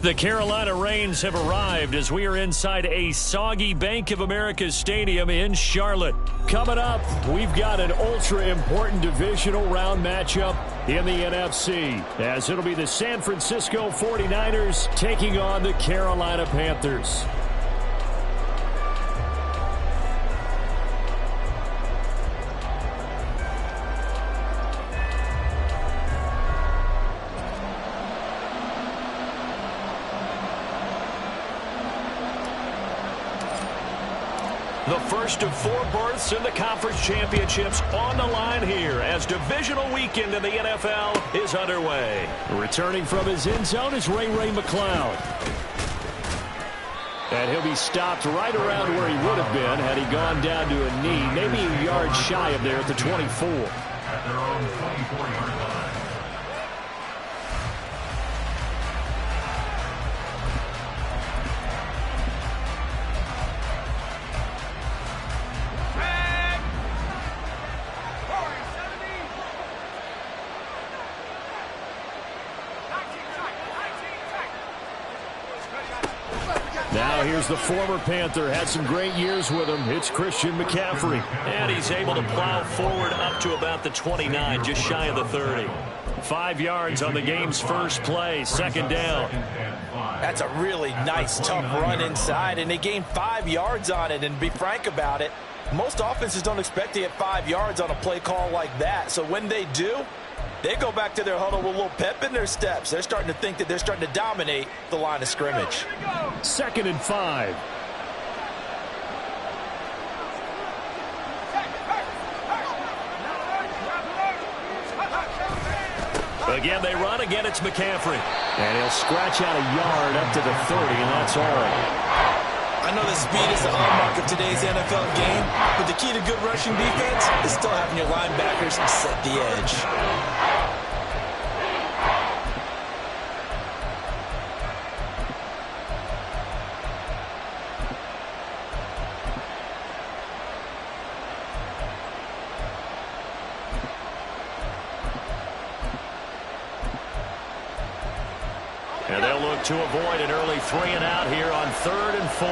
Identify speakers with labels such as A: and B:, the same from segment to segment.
A: The Carolina Rains have arrived as we are inside a soggy Bank of America Stadium in Charlotte. Coming up, we've got an ultra-important divisional round matchup in the NFC, as it'll be the San Francisco 49ers taking on the Carolina Panthers. The first of 4 berths in the conference championships on the line here as divisional weekend in the NFL is underway. Returning from his end zone is Ray McCloud. And he'll be stopped right around where he would have been had he gone down to a knee, maybe a yard shy of there at the 24.
B: At their own 24-yard line.
A: Now here's the former Panther, had some great years with him. It's Christian McCaffrey.
C: And he's able to plow forward up to about the 29, just shy of the 30.
A: 5 yards on the game's first play, second down.
D: That's a really nice, tough run inside, and they gained 5 yards on it. And to be frank about it, most offenses don't expect to get 5 yards on a play call like that. So when they do, they go back to their huddle with a little pep in their steps. They're starting to think that they're starting to dominate the line of scrimmage.
A: 2nd and 5.
C: Again, they run. Again, it's McCaffrey.
A: And he'll scratch out a yard up to the 30, and that's all.
D: I know the speed is the hallmark of today's NFL game, but the key to good rushing defense is still having your linebackers set the edge.
A: And they'll look to avoid an early 3 and out here on 3rd and 4.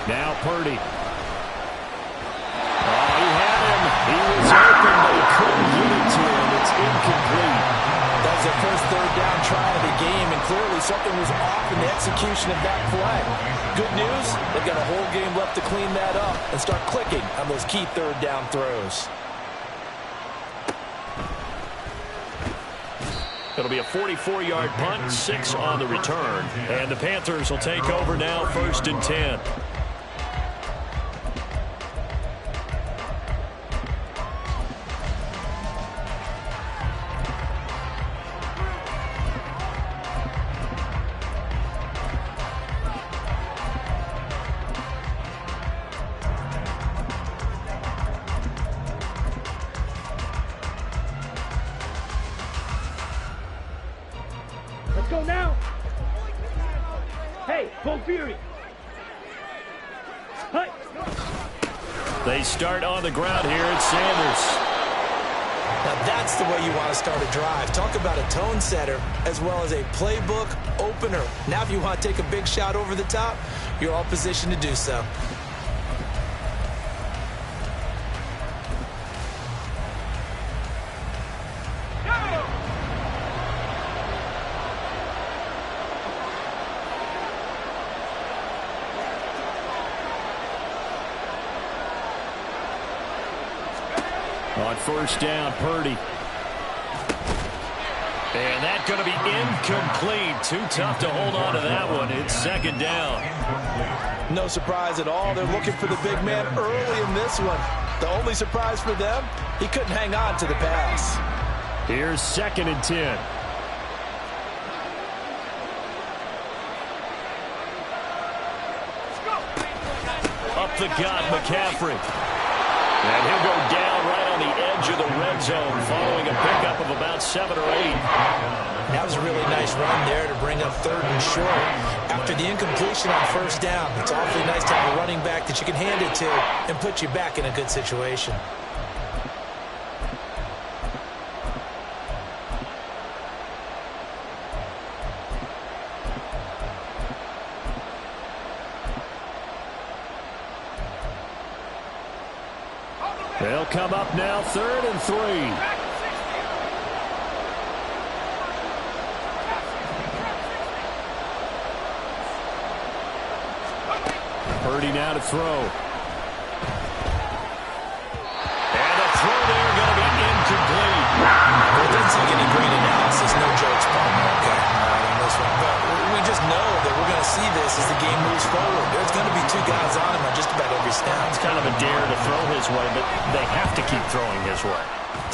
A: Now Purdy. Oh, he had him. He was open, but he couldn't get it to him. It's incomplete.
D: That was their first 3rd down try of the game, and clearly something was off in the execution of that play. Good news, they've got a whole game left to clean that up and start clicking on those key 3rd down throws.
A: It'll be a 44-yard punt, 6 on the return. And the Panthers will take over now, 1st and 10.
E: Go now. Hey, full fury. Hey.
A: They start on the ground here. It's Sanders.
D: Now that's the way you want to start a drive. Talk about a tone setter as well as a playbook opener. Now if you want to take a big shot over the top, you're all positioned to do so.
A: On 1st down, Purdy. And that's going to be incomplete. Too tough to hold on to that one. It's 2nd down.
D: No surprise at all. They're looking for the big man early in this one. The only surprise for them, he couldn't hang on to the pass.
A: Here's 2nd and 10. Up the gut, McCaffrey. And he'll go down right on the edge of the red zone following a pickup of about 7 or 8.
D: That was a really nice run there to bring up 3rd and short. After the incompletion on 1st down, it's awfully nice to have a running back that you can hand it to and put you back in a good situation.
A: They'll come up now, 3rd and 3. Purdy now to throw. And the throw there going to be incomplete.
D: Well, it doesn't take any great analysis. No jokes, partner, okay? On this one. But we just know that we're going to see this as the game moves forward. There's going to be 2 guys on him on just about every snap.
A: It's kind of a dare to throw his way, but they have to keep throwing his way.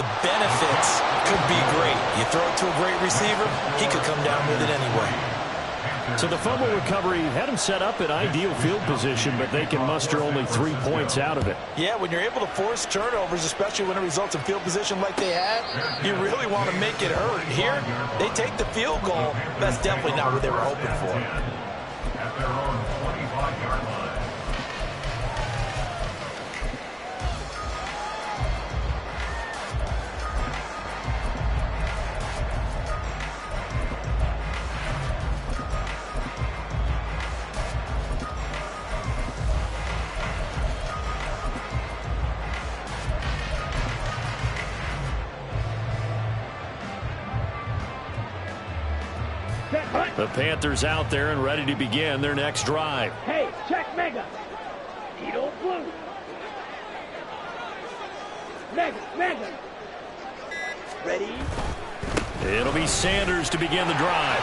D: The benefits could be great. You throw it to a great receiver, he could come down with it anyway.
A: So the fumble recovery had him set up in ideal field position, but they can muster only 3 points out of it.
D: Yeah, when you're able to force turnovers, especially when it results in field position like they had, you really want to make it hurt. Here, they take the field goal. That's definitely not what they were hoping for.
B: At their own 25-yard line.
A: The Panthers out there and ready to begin their next drive.
E: Hey, check Mega. Tito Blue. Mega. Ready?
A: It'll be Sanders to begin the drive.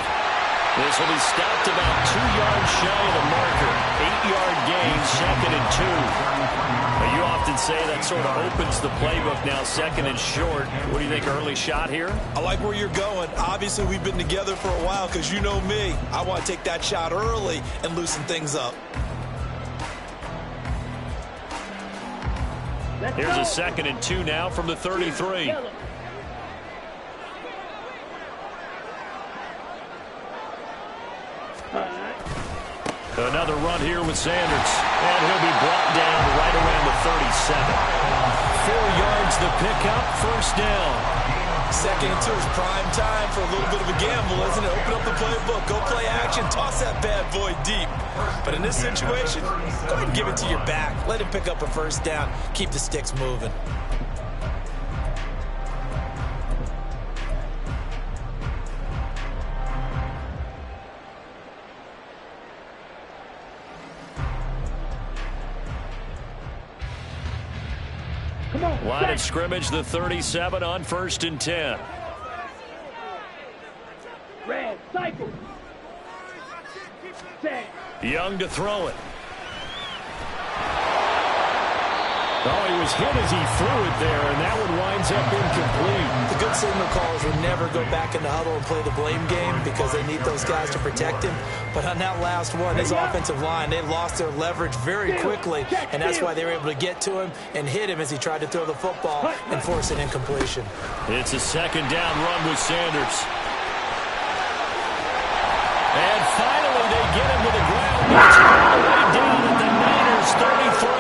A: This will be stopped about 2 yards shy of the marker. 8-yard gain, 2nd and 2. But you often say that sort of opens the playbook now, 2nd and short. What do you think, early shot here?
D: I like where you're going. Obviously, we've been together for a while because you know me. I want to take that shot early and loosen things up.
A: Here's a 2nd and 2 now from the 33. Another run here with Sanders. And he'll be brought down right around the 37. 4 yards the pickup, 1st down.
D: 2nd and 2 is prime time for a little bit of a gamble, isn't it? Open up the playbook, go play action, toss that bad boy deep. But in this situation, go ahead and give it to your back. Let him pick up a 1st down. Keep the sticks moving.
A: Line of scrimmage, the 37 on 1st and 10.
E: Red, cycle. Set.
A: Young to throw it. Oh, he was hit as he threw it there, and that one winds up incomplete.
D: The good signal callers will never go back in the huddle and play the blame game because they need those guys to protect him. But on that last one, his offensive line, they lost their leverage very quickly, and that's why they were able to get to him and hit him as he tried to throw the football and force an incompletion.
A: It's a 2nd down run with Sanders. And finally, they get him to the ground. It's all the way down at the Niners 33.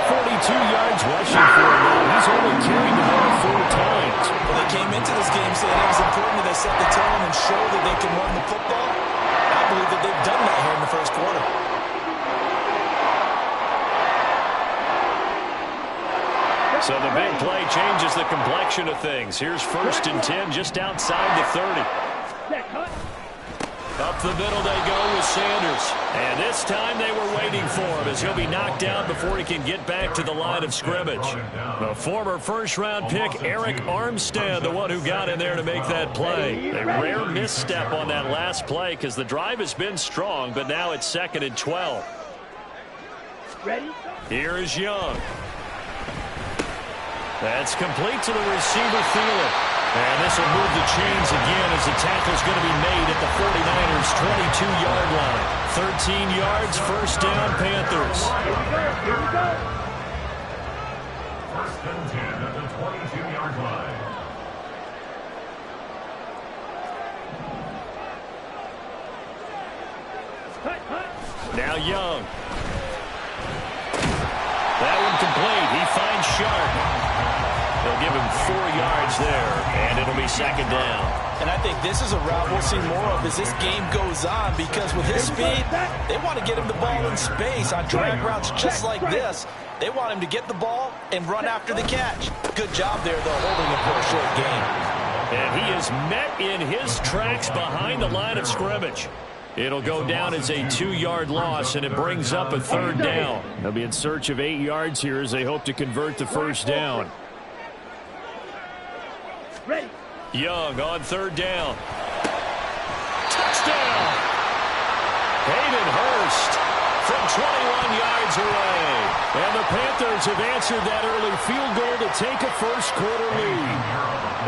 A: 42 yards rushing for him. He's only carried the ball 4 times.
D: Well, they came into this game saying it was important that they set the tone and show that they can run the football. I believe that they've done that here in the 1st quarter.
A: So the big play changes the complexion of things. Here's 1st and 10 just outside the 30. Up the middle they go with Sanders. And this time they were waiting for him as he'll be knocked down before he can get back to the line of scrimmage. The former 1st-round pick, Eric Armstead, the one who got in there to make that play. A rare misstep on that last play because the drive has been strong, but now it's 2nd and 12.
E: Ready?
A: Here is Young. That's complete to the receiver, Thielen. And this will move the chains again as the tackle's going to be made at the 49ers' 22-yard line. 13 yards, 1st down, Panthers.
E: Here we go.
B: 1st and 10 at the 22-yard line.
A: Now Young. That one complete. He finds Sharp. They'll give him 4 yards there, and it'll be second down.
D: And I think this is a route we'll see more of as this game goes on, because with his speed, they want to get him the ball in space on drag routes just like this. They want him to get the ball and run after the catch. Good job there, though, holding him for a short gain.
A: And he is met in his tracks behind the line of scrimmage. It'll go down as a 2-yard loss, and it brings up a third down. They'll be in search of 8 yards here as they hope to convert the first down.
E: Ready.
A: Young on third down. Touchdown! Hayden Hurst from 21 yards away. And the Panthers have answered that early field goal to take a first-quarter lead.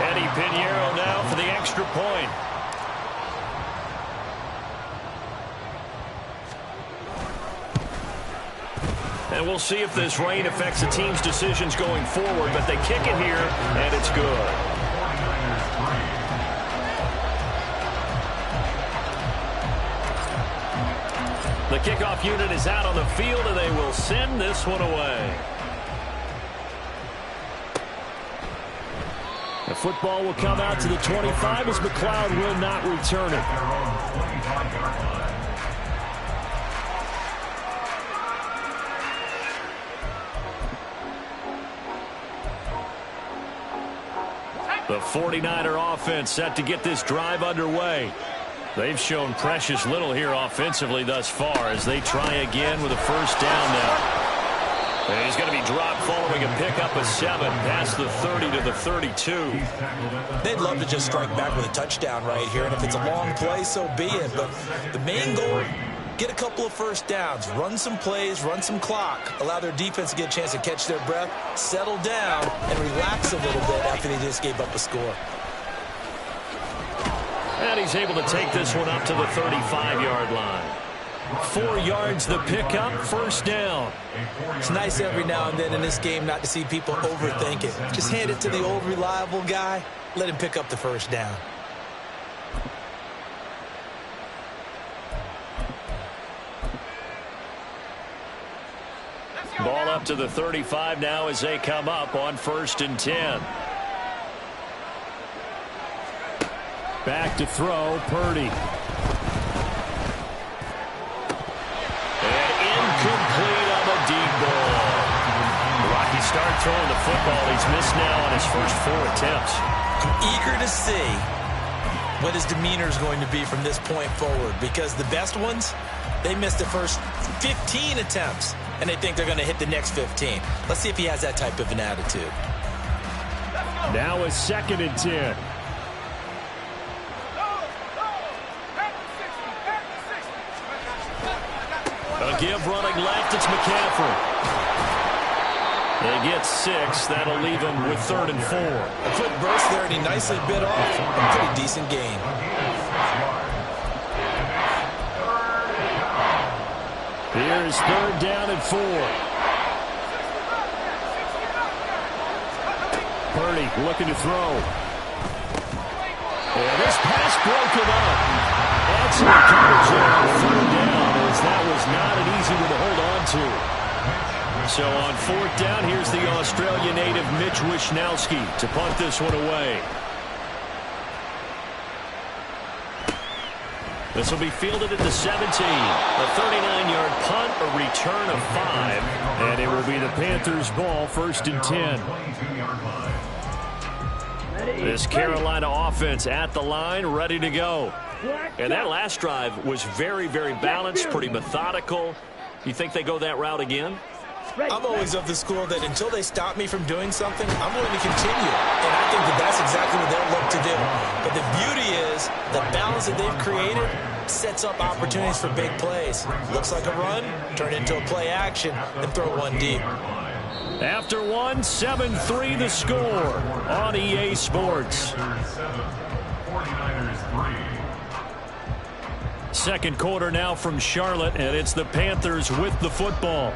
A: Eddie Pinheiro now for the extra point. And we'll see if this rain affects the team's decisions going forward, but they kick it here, and it's good. The kickoff unit is out on the field, and they will send this one away. The football will come out to the 25 as McLeod will not return it. The 49er offense set to get this drive underway. They've shown precious little here offensively thus far as they try again with a first down now. And he's going to be dropped following a pickup of 7 past the 30 to the 32.
D: They'd love to just strike back with a touchdown right here, and if it's a long play, so be it. But the main goal, get a couple of first downs, run some plays, run some clock, allow their defense to get a chance to catch their breath, settle down, and relax a little bit after they just gave up a score.
A: And he's able to take this one up to the 35-yard line. 4 yards the pickup, first down.
D: It's nice every now and then in this game not to see people overthink it. Just hand it to the old reliable guy, let him pick up the first down.
A: Ball up to the 35 now as they come up on 1st and 10. Back to throw, Purdy. And incomplete on the deep ball. Rocky start throwing the football. He's missed now on his first 4 attempts.
D: I'm eager to see what his demeanor is going to be from this point forward, because the best ones, they missed the first 15 attempts, and they think they're going to hit the next 15. Let's see if he has that type of an attitude.
A: Now a 2nd and 10. A give running left, it's McCaffrey. They get 6. That'll leave him with 3rd and 4.
D: A quick burst there, and he nicely bit off a pretty decent gain.
A: Here's 3rd down and 4. Purdy looking to throw. And this pass broken up. Excellent coverage there on 3rd down, as that was not an easy one to hold on to. So on 4th down, here's the Australia native Mitch Wishnowsky to punt this one away. This will be fielded at the 17. A 39-yard punt, a return of 5, and it will be the Panthers' ball, 1st and 10. This Carolina offense at the line, ready to go. And that last drive was very, very balanced, pretty methodical. You think they go that route again?
D: I'm always of the school that until they stop me from doing something, I'm going to continue. And I think that that's exactly what they'll look to do. But the beauty is the balance that they've created sets up opportunities for big plays. Looks like a run, turn into a play action, and throw one deep.
A: After 1, 7-3 the score on EA Sports.
B: 49ers 3.
A: Second quarter now from Charlotte, and it's the Panthers with the football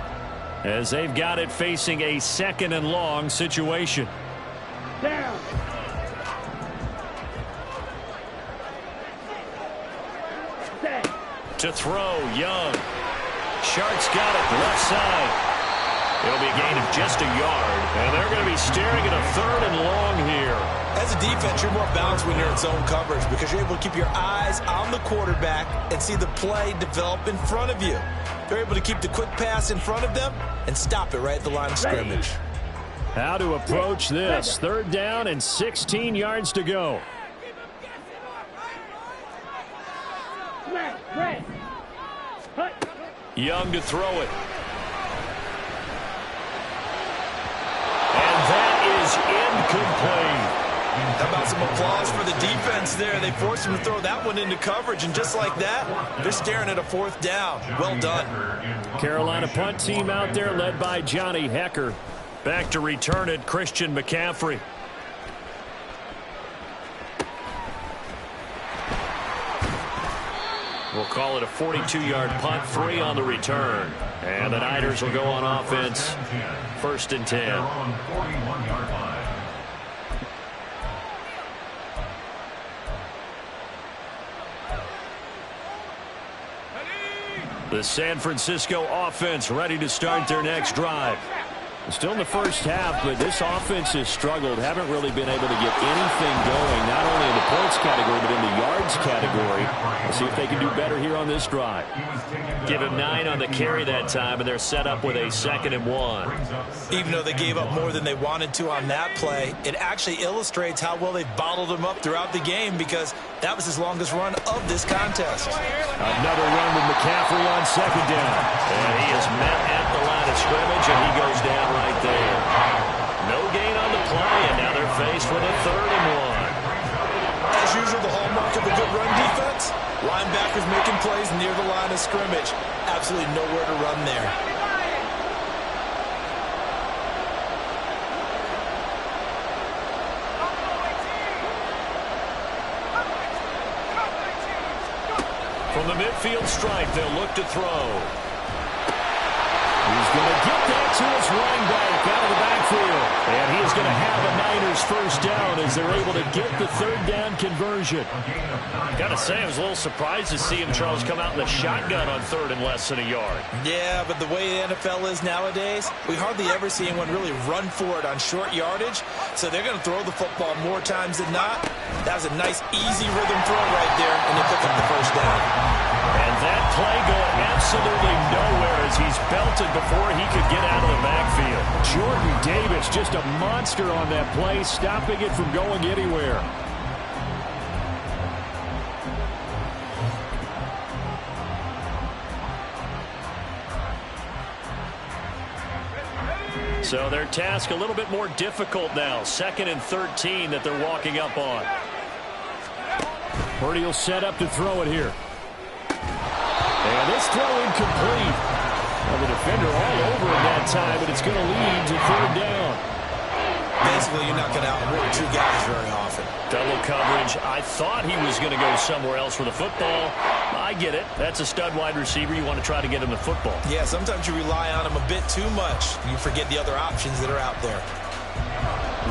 A: as they've got it facing a 2nd and long situation.
E: Down.
A: To throw, Young. Sharks got it left side. It'll be a gain of just a yard, and they're going to be staring at a 3rd and long here.
D: As a defense, you're more balanced when you're in zone coverage because you're able to keep your eyes on the quarterback and see the play develop in front of you. They're able to keep the quick pass in front of them and stop it right at the line of scrimmage.
A: How to approach this. 3rd down and 16 yards to go. Young to throw it. And that is incomplete.
D: How about some applause for the defense there? They forced him to throw that one into coverage, and just like that, they're staring at a 4th down. Well done.
A: Carolina punt team out there led by Johnny Hecker. Back to return it, Christian McCaffrey. We'll call it a 42-yard punt, 3 on the return. And the Niners will go on offense, 1st and 10. The San Francisco offense ready to start their next drive. Still in the first half, but this offense has struggled. Haven't really been able to get anything going, not only in the points category, but in the yards category. We'll see if they can do better here on this drive.
C: Give him 9 on the carry that time, and they're set up with a 2nd and 1.
D: Even though they gave up more than they wanted to on that play, it actually illustrates how well they've bottled him up throughout the game because that was his longest run of this contest.
A: Another run with McCaffrey on 2nd down.
C: And he is met at the line of scrimmage, and he goes down right there. No gain on the play, and now they're faced with a 3rd and 1.
D: As usual, the hallmark of a good run defense, linebackers making plays near the line of scrimmage. Absolutely nowhere to run there.
A: From the midfield stripe, they'll look to throw. He's going to get that to his running back out of the backfield. And he is going to have a Niners 1st down as they're able to get the 3rd down conversion.
C: Got to say, I was a little surprised to see him, Charles, come out in the shotgun on 3rd and less than a yard.
D: Yeah, but the way the NFL is nowadays, we hardly ever see anyone really run for it on short yardage. So they're going to throw the football more times than not. That was a nice, easy rhythm throw right there, and they pick up the 1st down.
A: And that play going absolutely nowhere as he's belted before he could get out of the backfield. Jordan Davis, just a monster on that play, stopping it from going anywhere. So their task a little bit more difficult now. 2nd and 13 that they're walking up on. Purdy will set up to throw it here. And this throw incomplete. Well, the defender all over him that time, but it's going to lead to 3rd down.
D: Basically, you're not going to outwork 2 guys very often.
C: Double coverage. I thought he was going to go somewhere else with the football. I get it. That's a stud wide receiver. You want to try to get him the football.
D: Yeah, sometimes you rely on him a bit too much. You forget the other options that are out there.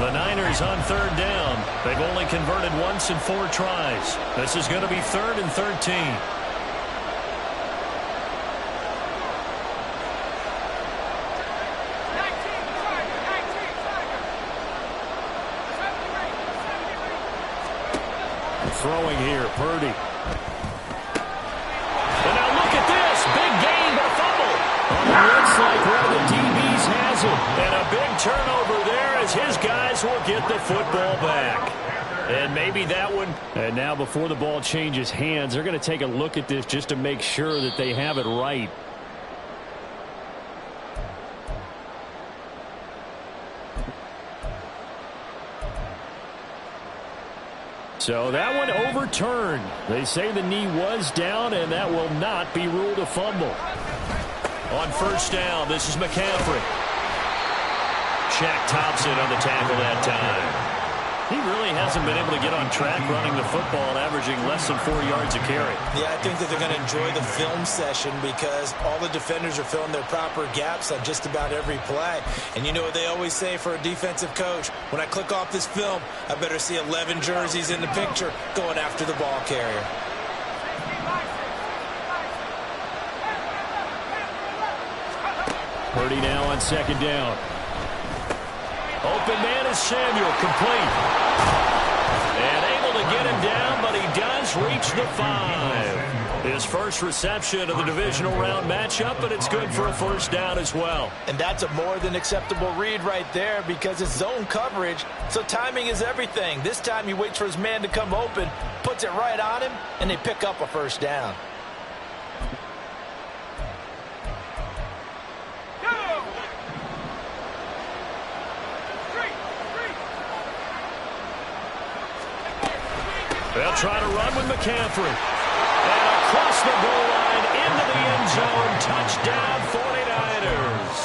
A: The Niners on 3rd down. They've only converted once in 4 tries. This is going to be 3rd and 13. Throwing here, Purdy. And now look at this. Big gain, but a fumble. Looks like one of the DBs has it. And a big turnover there as his guys will get the football back. And maybe that one. And now before the ball changes hands, they're going to take a look at this just to make sure that they have it right. So that one overturned. They say the knee was down, and that will not be ruled a fumble. On 1st down, this is McCaffrey. Shaq Thompson on the tackle that time. He really hasn't been able to get on track running the football, averaging less than 4 yards a carry.
D: Yeah, I think that they're going to enjoy the film session because all the defenders are filling their proper gaps on just about every play. And you know what they always say for a defensive coach? When I click off this film, I better see 11 jerseys in the picture going after the ball carrier.
A: Purdy now on second down. Open man is Samuel, complete. And able to get him down, but he does reach the 5. His first reception of the divisional round matchup, but it's good for a first down as well.
D: And that's a more than acceptable read right there because it's zone coverage, so timing is everything. This time he waits for his man to come open, puts it right on him, and they pick up a first down.
A: They'll try to run with McCaffrey. And across the goal line into the end zone. Touchdown 49ers.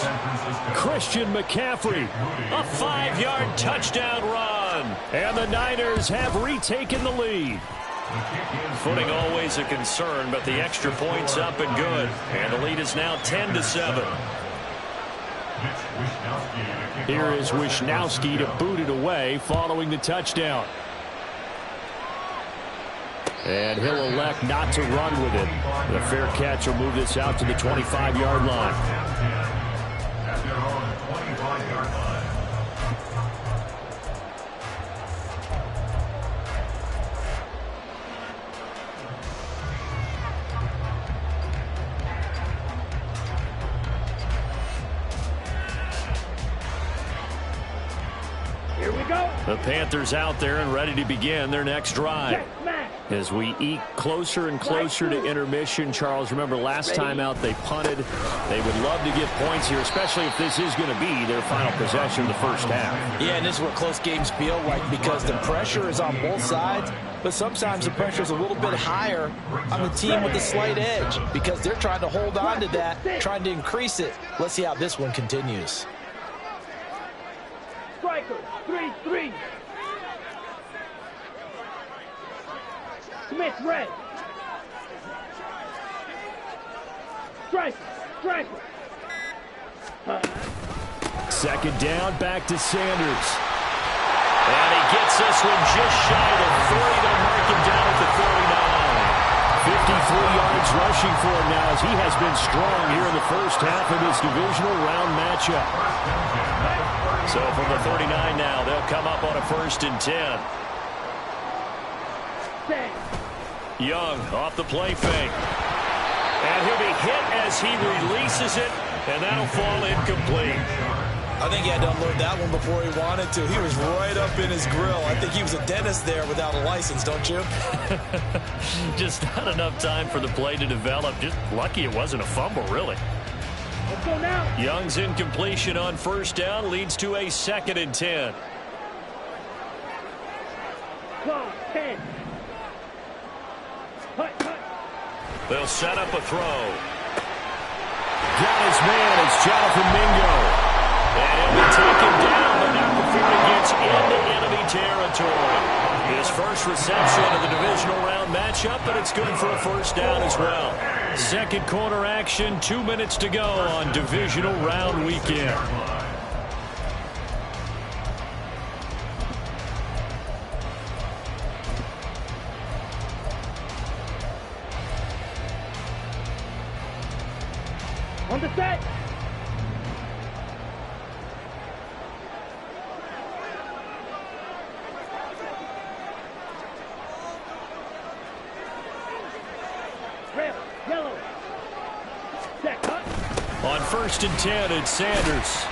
A: Christian McCaffrey. A 5-yard touchdown run. And the Niners have retaken the lead. Footing always a concern, but the extra point's up and good. And the lead is now 10-7. Here is Wishnowski to boot it away following the touchdown. And he'll elect not to run with it. The fair catch will move this out to the 25-yard line.
B: At their own 25-yard line.
E: Here we go.
A: The Panthers out there and ready to begin their next drive.
E: Check, smash.
A: As we eke closer and closer to intermission, Charles, remember last time out they punted. They would love to get points here, especially if this is going to be their final possession of the first half.
D: Yeah, and this is what close games feel like because the pressure is on both sides, but sometimes the pressure is a little bit higher on the team with the slight edge because they're trying to hold on to that, trying to increase it. Let's see how this one continues.
E: Striker, 3-3. Smith, red. Striker, striker.
A: Second down, back to Sanders. And he gets this one just shy of 30. They'll mark him down at the 39. 53 yards rushing for him now as he has been strong here in the first half of this divisional round matchup. So from the 39 now, they'll come up on a 1st and 10. Young off the play fake. And he'll be hit as he releases it, and that'll fall incomplete.
D: I think he had to unload that one before he wanted to. He was right up in his grill. I think he was a dentist there without a license, don't you?
A: Just not enough time for the play to develop. Just lucky it wasn't a fumble, really.
E: Let's go now.
A: Young's incompletion on 1st down leads to a 2nd and 10.
E: Clock, 10. Hut.
A: They'll set up a throw. Got his man. It's Jonathan Mingo. And he'll be taken down, but not before he gets into enemy territory. His first reception of the divisional round matchup, but it's good for a 1st down as well. Second quarter action, 2 minutes to go on divisional round weekend.
E: On the set. Red, yellow. Set, cut.
A: On 1st and 10, it's Sanders.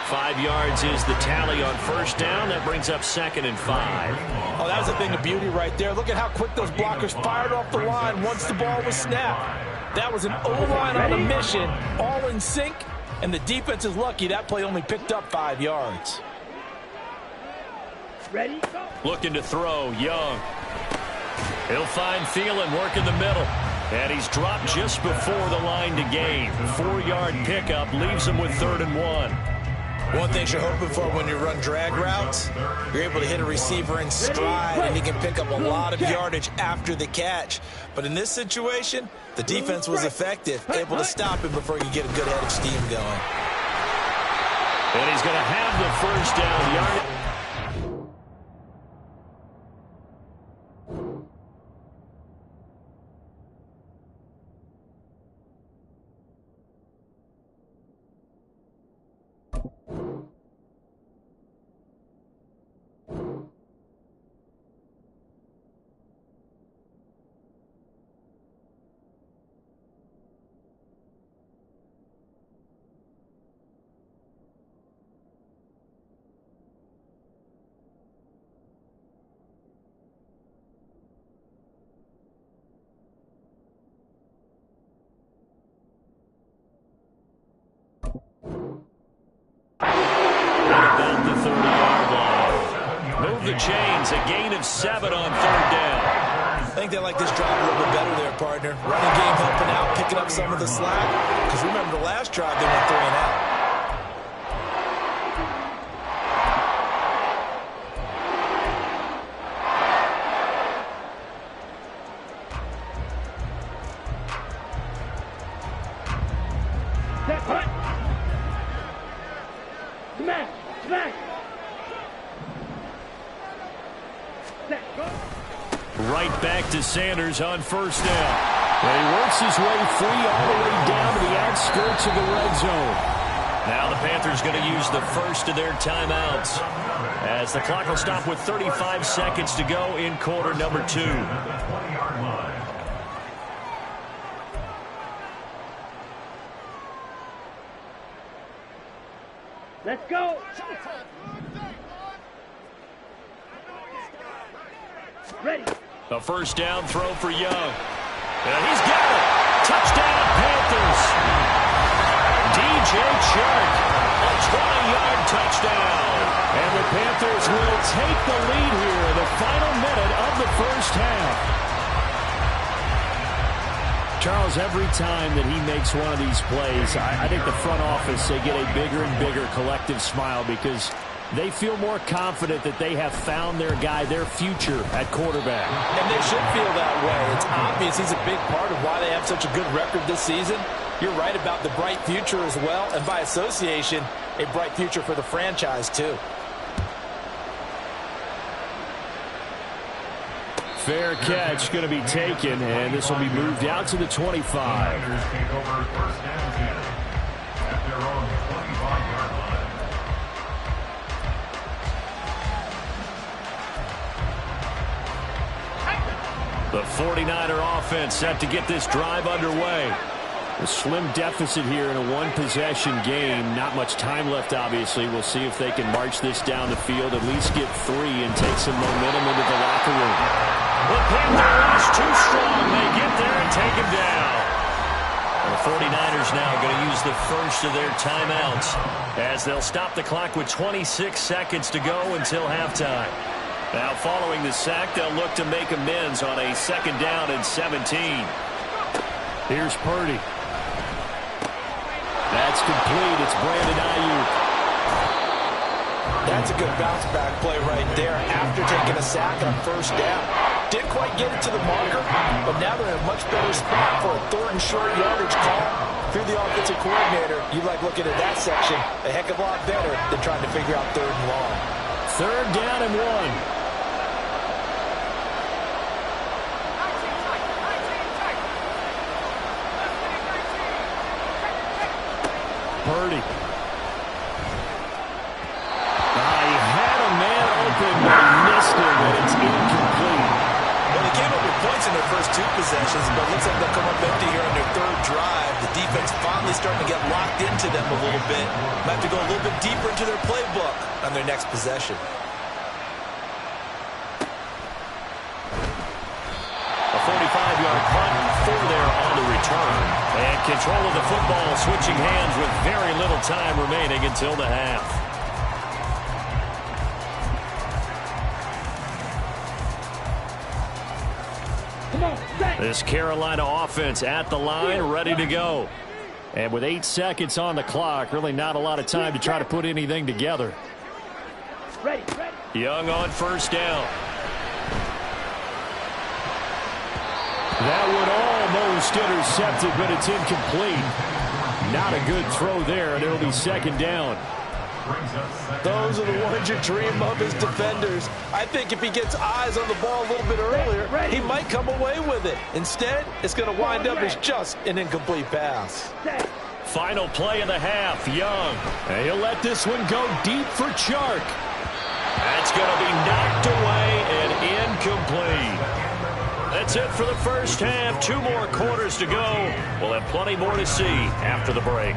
A: 5 yards is the tally on 1st down. That brings up 2nd and 5.
D: Oh, that was a thing of beauty right there. Look at how quick those blockers fired off the line once the ball was snapped. That was an O-line on a mission, all in sync, and the defense is lucky that play only picked up 5 yards.
E: Ready, go.
A: Looking to throw, Young. He'll find Thielen working the middle. And he's dropped just before the line to gain. 4-yard pickup leaves him with 3rd and 1.
D: One thing you're hoping for when you run drag routes, you're able to hit a receiver in stride, and he can pick up a lot of yardage after the catch. But in this situation, the defense was effective, able to stop him before he could get a good head of steam going.
A: And he's going to have the 1st down yard. and chains. A gain of 7 on 3rd down.
D: I think they like this drive a little bit better there, partner. Running game helping out, picking up some of the slack. Because remember the last drive, they went 3 and out.
E: Set, hut. Smash, smash. Set, go.
A: Right back to Sanders on 1st down. And he works his way free all the way down to the outskirts of the red zone. Now the Panthers going to use the first of their timeouts, as the clock will stop with 35 seconds to go in quarter number 2.
E: Let's go. Ready.
A: A 1st down throw for Young. And he's got it. Touchdown, Panthers. DJ Chark, a 20-yard touchdown. And the Panthers will take the lead here in the final minute of the 1st half. Charles, every time that he makes one of these plays, I think the front office, they get a bigger and bigger collective smile because they feel more confident that they have found their guy, their future at quarterback.
D: And they should feel that way. It's obvious he's a big part of why they have such a good record this season. You're right about the bright future as well, and by association, a bright future for the franchise too.
A: Fair catch going to be taken, and this will be moved out to the 25.
B: Panthers take over 1st and 10 at their own 25-yard line.
A: The 49er offense set to get this drive underway. A slim deficit here in a one-possession game. Not much time left, obviously. We'll see if they can march this down the field, at least get 3 and take some momentum into the locker room. The Panthers too strong. They get there and take him down. And the 49ers now going to use the first of their timeouts, as they'll stop the clock with 26 seconds to go until halftime. Now, following the sack, they'll look to make amends on a 2nd down and 17. Here's Purdy. That's complete. It's Brandon Ayuk.
D: That's a good bounce-back play right there after taking a sack on 1st down. Didn't quite get it to the marker, but now they're in a much better spot for a 3rd and short yardage call. If you're the offensive coordinator, you like looking at that section a heck of a lot better than trying to figure out 3rd and long.
A: 3rd down and 1. Purdy. He had a man open, but he missed him, and it's incomplete.
D: Well, they came up with points in their first 2 possessions, but it looks like they'll come up empty here on their 3rd drive. The defense finally starting to get locked into them a little bit. Might have to go a little bit deeper into their playbook on their next possession.
A: A 45-yard punt, 4 there on the return. And control of the football switching hands with very little time remaining until the half.
E: Come on, set.
A: This Carolina offense at the line, ready to go. And with 8 seconds on the clock, really not a lot of time to try to put anything together.
E: Ready, ready.
A: Young on 1st down. That would almost intercepted, but it's incomplete. Not a good throw there, and it'll be 2nd down.
D: Those are the ones you dream of as defenders. I think if he gets eyes on the ball a little bit earlier, he might come away with it. Instead, it's going to wind up as just an incomplete pass.
A: Final play of the half, Young. And he'll let this one go deep for Chark. That's going to be knocked away and incomplete. That's it for the first half. 2 more quarters to go. We'll have plenty more to see after the break.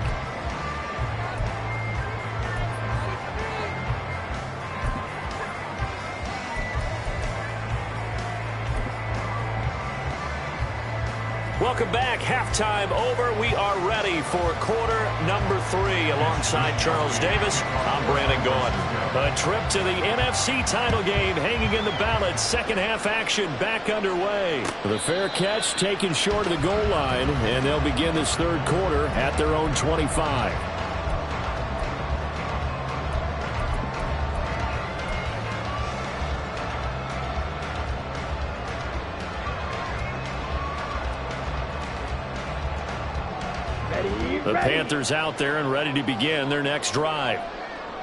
A: Welcome back. Halftime over. We are ready for quarter number 3. Alongside Charles Davis, I'm Brandon Gaudin. A trip to the NFC title game hanging in the balance. Second half action back underway. The fair catch taken short of the goal line, and they'll begin this third quarter at their own 25. The Panthers out there and ready to begin their next drive.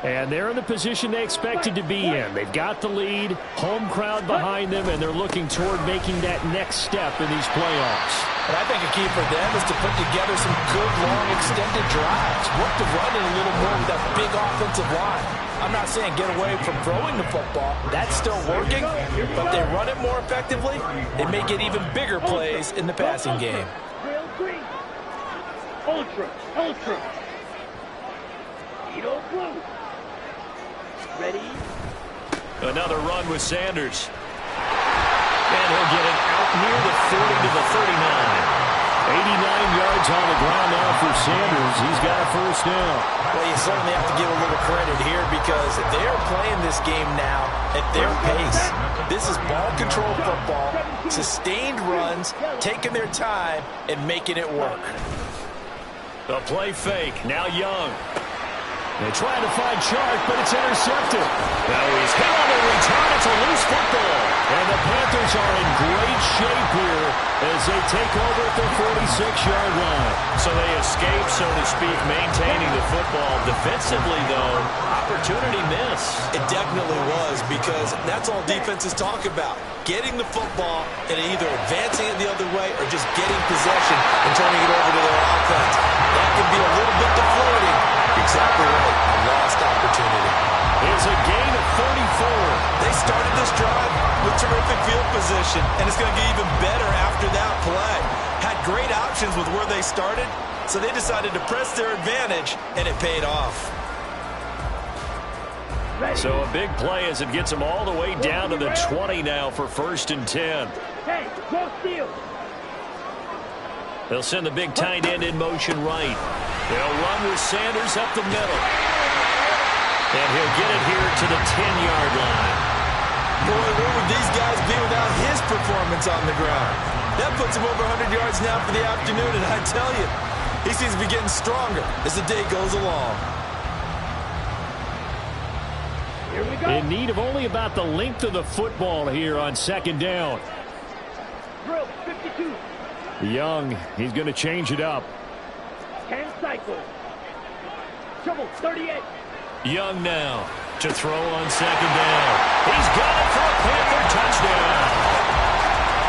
A: And they're in the position they expected to be in. They've got the lead, home crowd behind them, and they're looking toward making that next step in these playoffs.
D: And I think a key for them is to put together some good, long, extended drives. Work to run it a little more with that big offensive line. I'm not saying get away from throwing the football. That's still working, but they run it more effectively. They may get even bigger plays in the passing game.
E: Ultra. Edo blue. Ready?
A: Another run with Sanders. And he'll get it out near the 40 to the 39. 89 yards on the ground now for Sanders. He's got a first down.
D: Well, you certainly have to give a little credit here because they're playing this game now at their pace. This is ball control football, sustained runs, taking their time, and making it work.
A: The play fake. Now Young. They try to find Chark, but it's intercepted. Now he's hit on the return. It's a loose football. And the Panthers are in great shape here as they take over at their 46-yard line.
C: So they escape, so to speak, maintaining the football. Defensively, though, opportunity miss.
D: It definitely was because that's all defenses talk about. Getting the football and either advancing it the other way or just getting possession and turning it over to their offense. That can be a little bit deflating. Exactly right. A lost opportunity.
A: It's a gain of 34.
D: They started this drive with terrific field position, and it's going to get even better after that play. Had great options with where they started, so they decided to press their advantage, and it paid off.
A: So a big play as it gets them all the way down to the 20 now for 1st and 10.
E: Hey, no steal.
A: They'll send the big tight end in motion right. They'll run with Sanders up the middle. And he'll get it here to the 10-yard line.
D: Boy, where would these guys be without his performance on the ground? That puts him over 100 yards now for the afternoon, and I tell you, he seems to be getting stronger as the day goes along.
E: Here we go.
A: In need of only about the length of the football here on 2nd down.
E: Drill 52.
A: Young, he's going to change it up.
E: 10 cycle. Trouble 38.
A: Young now to throw on 2nd down. He's got it for a Panther touchdown.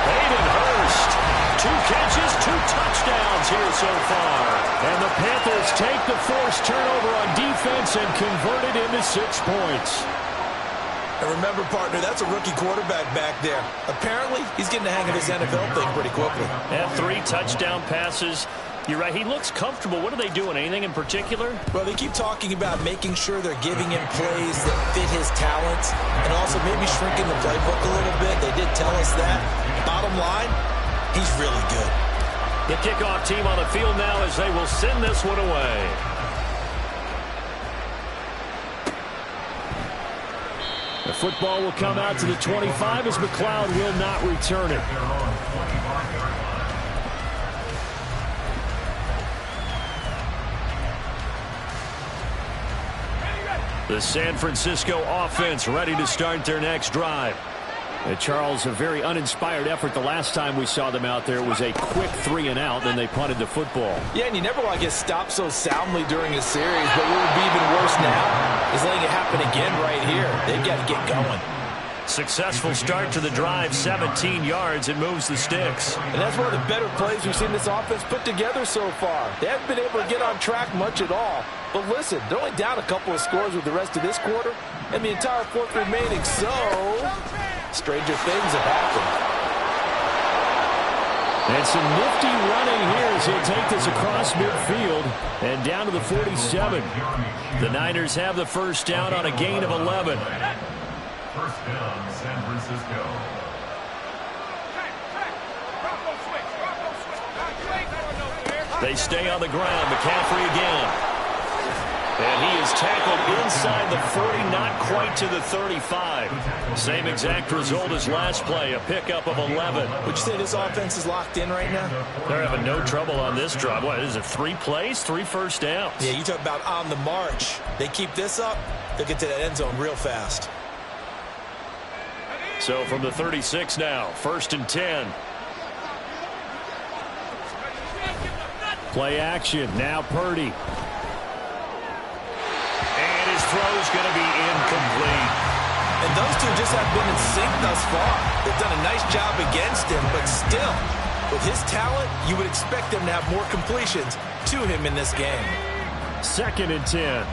A: Hayden Hurst, 2 catches, 2 touchdowns here so far. And the Panthers take the forced turnover on defense and convert it into 6 points.
D: And remember, partner, that's a rookie quarterback back there. Apparently, he's getting the hang of this NFL thing pretty quickly.
A: And 3 touchdown passes. You're right, he looks comfortable. What are they doing? Anything in particular?
D: Well, they keep talking about making sure they're giving him plays that fit his talents and also maybe shrinking the playbook a little bit. They did tell us that. Bottom line, he's really good.
A: The kickoff team on the field now as they will send this one away. The football will come out to the 25 as McLeod will not return it. The San Francisco offense ready to start their next drive. Charles, a very uninspired effort the last time we saw them out there. It was a quick 3-and-out, then they punted the football.
D: Yeah, and you never want to get stopped so soundly during a series, but what would be even worse now is letting it happen again right here. They've got to get going.
A: Successful start to the drive, 17 yards. It moves the sticks.
D: And that's one of the better plays we've seen this offense put together so far. They haven't been able to get on track much at all. But listen, they're only down a couple of scores with the rest of this quarter, and the entire fourth remaining, so stranger things have happened.
A: And some nifty running here as he'll take this across midfield and down to the 47. The Niners have the first down on a gain of 11.
B: First down, San Francisco.
A: They stay on the ground. McCaffrey again. And he is tackled inside the 40, not quite to the 35. Same exact result as last play, a pickup of 11.
D: Would you say this offense is locked in right now?
A: They're having no trouble on this drive. What is it, 3 plays, 3 first downs?
D: Yeah, you talk about on the march. They keep this up, they'll get to that end zone real fast.
A: So from the 36 now, 1st and 10. Play action, now Purdy. And his throw's going to be incomplete.
D: And those two just have been in sync thus far. They've done a nice job against him, but still, with his talent, you would expect them to have more completions to him in this game.
A: 2nd and 10.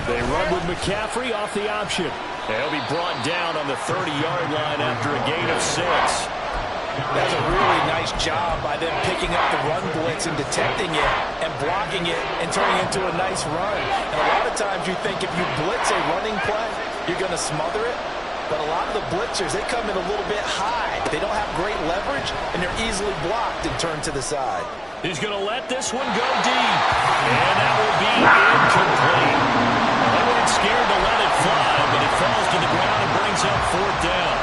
A: They run with McCaffrey off the option. They'll be brought down on the 30-yard line after a gain of 6.
D: That's a really nice job by them picking up the run blitz and detecting it and blocking it and turning it into a nice run. And a lot of times you think if you blitz a running play, you're going to smother it. But a lot of the blitzers, they come in a little bit high. They don't have great leverage, and they're easily blocked and turned to the side.
A: He's going to let this one go deep. And that will be incomplete. They weren't scared to let it fly, but it falls to the ground and brings up 4th down.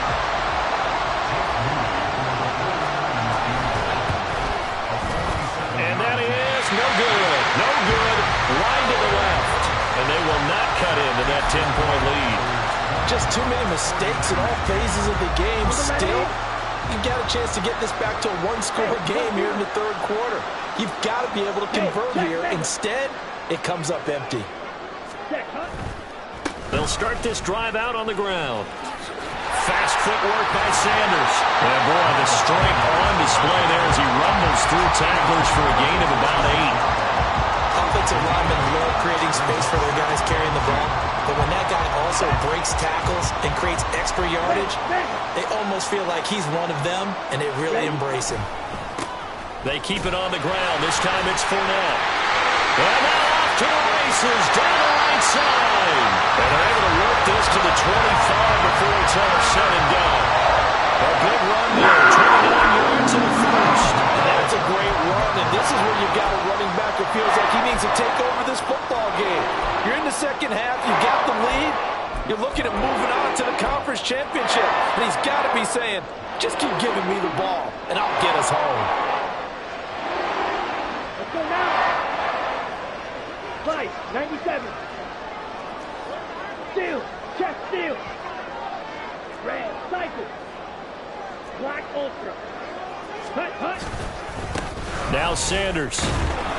A: And that is no good. No good. Line to the left. And they will not cut into that 10-point lead.
D: Just too many mistakes in all phases of the game. Still, you've got a chance to get this back to a one-score game here in the 3rd quarter. You've got to be able to convert here. Instead, it comes up empty.
A: They'll start this drive out on the ground. Fast footwork by Sanders. And boy, the strength on display there as he rumbles through tacklers for a gain of about 8.
D: Offensive linemen love creating space for their guys carrying the ball. But when that guy also breaks tackles and creates extra yardage, they almost feel like he's one of them, and they really embrace him.
A: They keep it on the ground. This time it's Fournette. And now off to the races down the right side. And they're able to work this to the 25 before it's all said and done. A big run there, 29 yards in the first.
D: That's a great run, and this is where you've got a running back who feels like he needs to take over this football game. You're in the second half, you got the lead, you're looking at moving on to the conference championship, and he's got to be saying, just keep giving me the ball, and I'll get us home.
E: Let's go now. Slice, 97. Steal, check steal. Red, cycle. Black ultra. Hut, hut.
A: Now Sanders.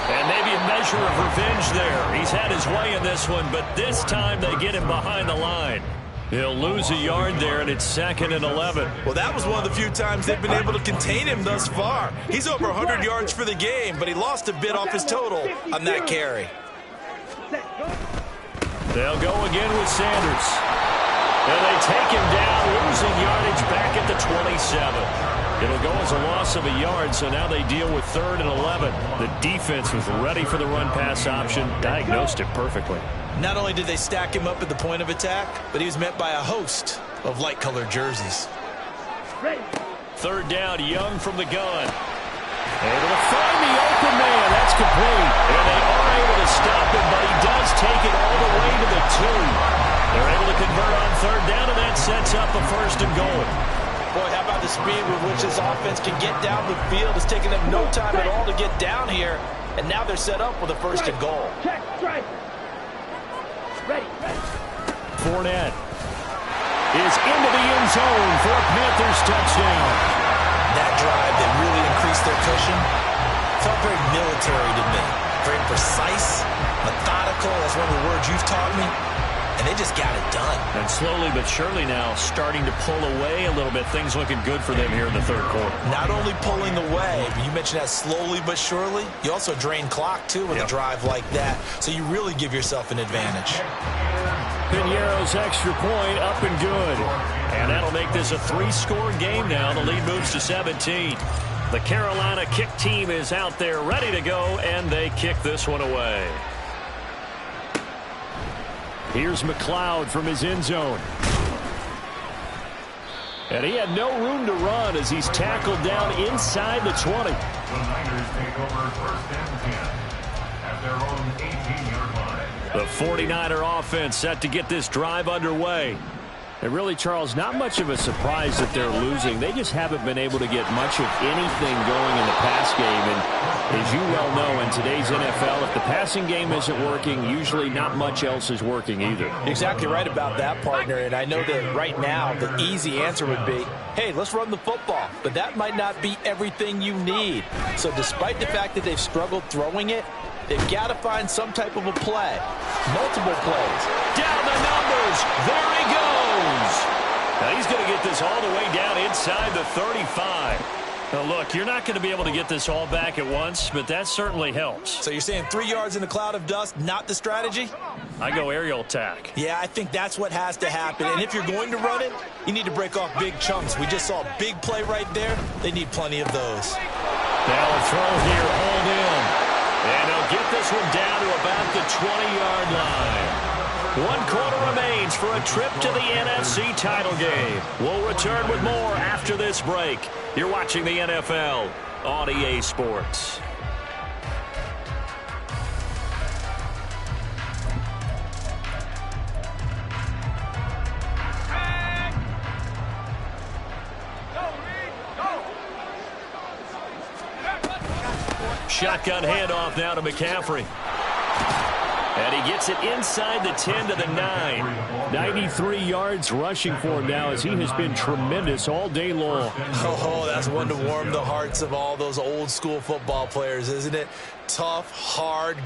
A: And maybe a measure of revenge there. He's had his way in this one, but this time they get him behind the line. He'll lose a yard there, and it's 2nd and 11.
D: Well, that was one of the few times they've been able to contain him thus far. He's over 100 yards for the game, but he lost a bit off his total on that carry.
A: They'll go again with Sanders. And they take him down, losing yardage back at the 27. It'll go as a loss of a yard, so now they deal with 3rd and 11. The defense was ready for the run-pass option, diagnosed it perfectly.
D: Not only did they stack him up at the point of attack, but he was met by a host of light-colored jerseys.
A: 3rd down, Young from the gun. Able to find the open man. That's complete. And they are able to stop him, but he does take it all the way to the 2. They're able to convert on 3rd down, and that sets up a 1st and goal.
D: Boy, how about the speed with which this offense can get down the field? It's taken them no time at all to get down here, and now they're set up with a 1st and goal.
E: Check, strike. Ready.
A: Fournette is into the end zone for a Panthers touchdown.
D: That drive that really increased their cushion felt very military to me. Very precise, methodical. That's one of the words you've taught me. And they just got it done.
A: And slowly but surely now starting to pull away a little bit. Things looking good for them here in the 3rd quarter.
D: Not only pulling away, but you mentioned that slowly but surely. You also drain clock, too, with a drive like that. So you really give yourself an advantage.
A: Piñeiro's extra point up and good. And that'll make this a 3-score game now. The lead moves to 17. The Carolina kick team is out there ready to go, and they kick this one away. Here's McLeod from his end zone. And he had no room to run as he's tackled down inside the 20.
B: The Niners take over first and 10 at their own 18-yard line.
A: The 49er offense set to get this drive underway. And really, Charles, not much of a surprise that they're losing. They just haven't been able to get much of anything going in the pass game. And as you well know, in today's NFL, if the passing game isn't working, usually not much else is working either.
D: Exactly right about that, partner. And I know that right now the easy answer would be, hey, let's run the football. But that might not be everything you need. So despite the fact that they've struggled throwing it, they've got to find some type of a play. Multiple plays.
A: Down the numbers. There he goes. Now he's going to get this all the way down inside the 35. Now look, you're not going to be able to get this all back at once, but that certainly helps.
D: So you're saying 3 yards in a cloud of dust, not the strategy?
A: I go aerial attack.
D: Yeah, I think that's what has to happen. And if you're going to run it, you need to break off big chunks. We just saw a big play right there. They need plenty of those.
A: Now a throw here, hold in. And they'll get this one down to about the 20-yard line. 1 quarter remains for a trip to the NFC title game. We'll return with more after this break. You're watching the NFL on EA Sports. Shotgun handoff now to McCaffrey. And he gets it inside the 10 to the 9. 93 yards rushing for him now as he has been tremendous all day long.
D: Oh, that's one to warm the hearts of all those old school football players, isn't it? Tough, hard,